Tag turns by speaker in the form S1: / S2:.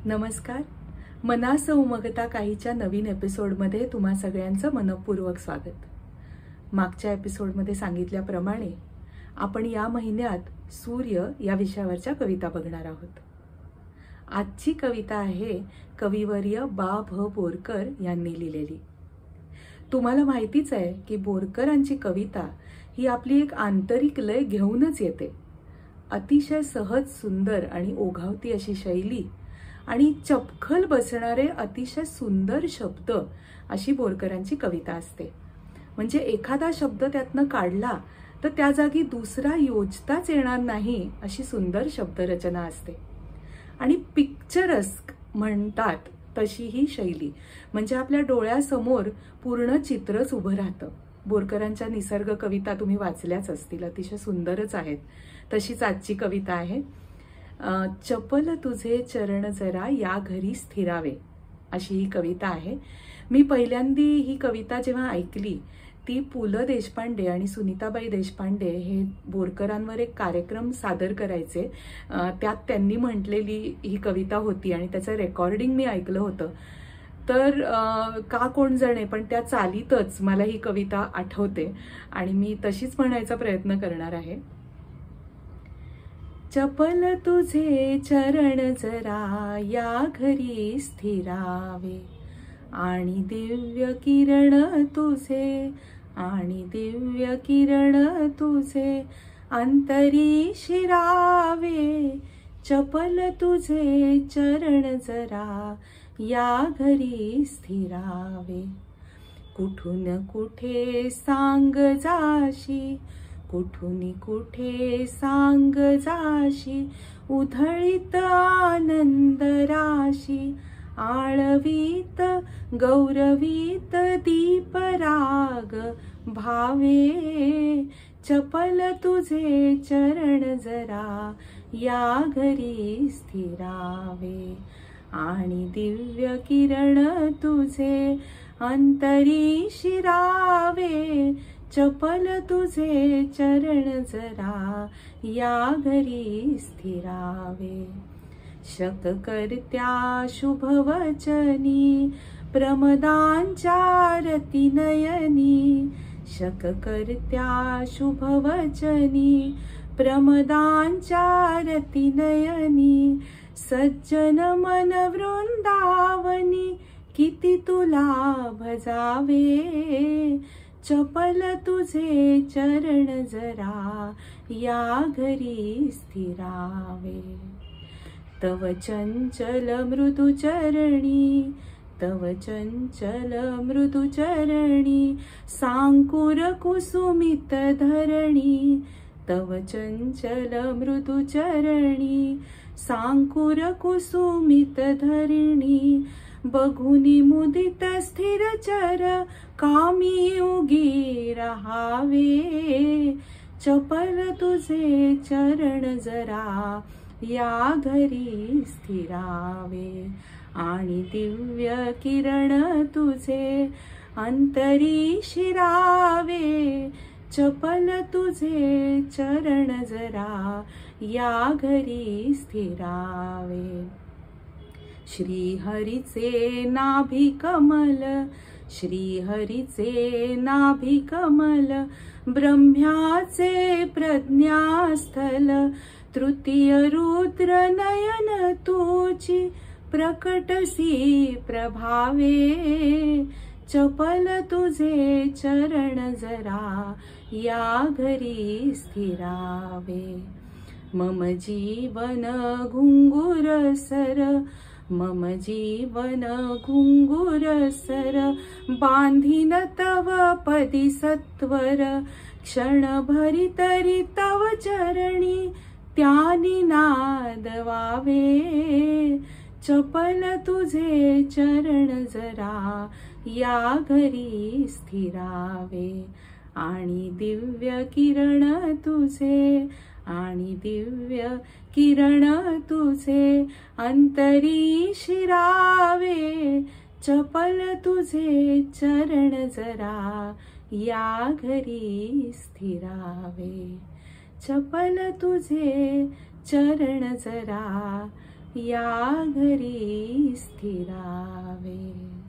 S1: नमस्कार. मनास उमगता काहीच्या नवीन एपिसोडमध्ये तुम्हा सगळ्यांचं मनपूर्वक स्वागत. मागच्या एपिसोडमध्ये सांगितल्याप्रमाणे आपण या महिन्यात सूर्य या विषयावरच्या कविता बघणार आहोत. आजची कविता आहे कविवर्य बा भ बोरकर यांनी लिहिलेली. तुम्हाला माहितीच आहे की बोरकरांची कविता ही आपली एक आंतरिक लय घेऊनच येते. अतिशय सहज, सुंदर आणि ओघावती अशी शैली आणि चपखल बसणारे अतिशय सुंदर शब्द अशी बोरकरांची कविता असते. म्हणजे एखादा शब्द त्यातनं काढला तर त्या जागी दुसरा योजताच येणार नाही अशी सुंदर शब्दरचना असते. आणि पिक्चरस्क म्हणतात तशी ही शैली, म्हणजे आपल्या डोळ्यासमोर पूर्ण चित्रच उभं राहतं. बोरकरांच्या निसर्ग कविता तुम्ही वाचल्याच असतील, अतिशय सुंदरच आहेत. तशीच आजची कविता आहे. चपल तुझे चरण जरा या घरी स्थिरावे अशी ही कविता आहे. मी पहिल्यांदी ही कविता जेव्हा ऐकली ती पु ल देशपांडे आणि सुनीताबाई देशपांडे हे बोरकरांवर एक कार्यक्रम सादर करायचे, त्यात त्यांनी म्हटलेली ही कविता होती आणि त्याचं रेकॉर्डिंग मी ऐकलं होतं. तर का कोण जणे, पण त्या चालीतच मला ही कविता आठवते आणि मी तशीच म्हणायचा प्रयत्न करणार आहे. चपल तुझे चरण जरा या घरी स्थिरावे आणि दिव्य किरण तुझे अंतरी शिरावे. चपल तुझे चरण जरा या घरी स्थिरावे. कुठून कुठे सांग जाशी, कुठून कुठे सांग जाशी, उधळीत आनंद राशी, आळवीत गौरवीत दीपराग भावे. चपल तुझे चरण जरा या घरी स्थिरावे आणि दिव्य किरण तुझे अंतरी शिरावे. चपल तुझे चरण जरा या घरी स्थिरावे. शककर्त्या शुभवचनी प्रमदांच्या रती नयनी, शककर्त्या शुभवचनी प्रमदांच्या रती नयनी, सज्जन मन वृंदावनी किती तुला भजावे. चपल तुझे चरण जरा या घरी स्थिरावे. तव चंचल मृदुचरणी, तव चंचल मृदुचरणी, सांकुर कुसुमित धरणी, तव चंचल मृदुचरणी, सांकुर कुसुमित धरणी, बघुनी मुदित स्थिर चर कामी उगी रहावे. चपल तुझे चरण जरा या घरी स्थिरावे आणि दिव्य किरण तुझे अंतरी शिरावे. चपल तुझे चरण जरा या घरी स्थिरावे. श्रीहरीचे नाभी कमल, श्रीहरीचे नाभी कमल, ब्रह्म्याचे प्रज्ञास्थल, तृतीय रुद्र नयन तुझी प्रकटसी प्रभावे. चपल तुझे चरण जरा या घरी स्थिरावे. मम जीवन घुंगुर सर, मम जीवन घुंगुर सर, बांधीन तव पदी सत्वर, क्षणभरी तरी तव चरणी त्यानी नादवावे. चपल तुझे चरण जरा या घरी स्थिरावे आणि दिव्य किरण तुझे अंतरी शिरावे. चपल तुझे चरण जरा या घरी स्थिरावे. चपल तुझे चरण जरा या घरी स्थिरावे.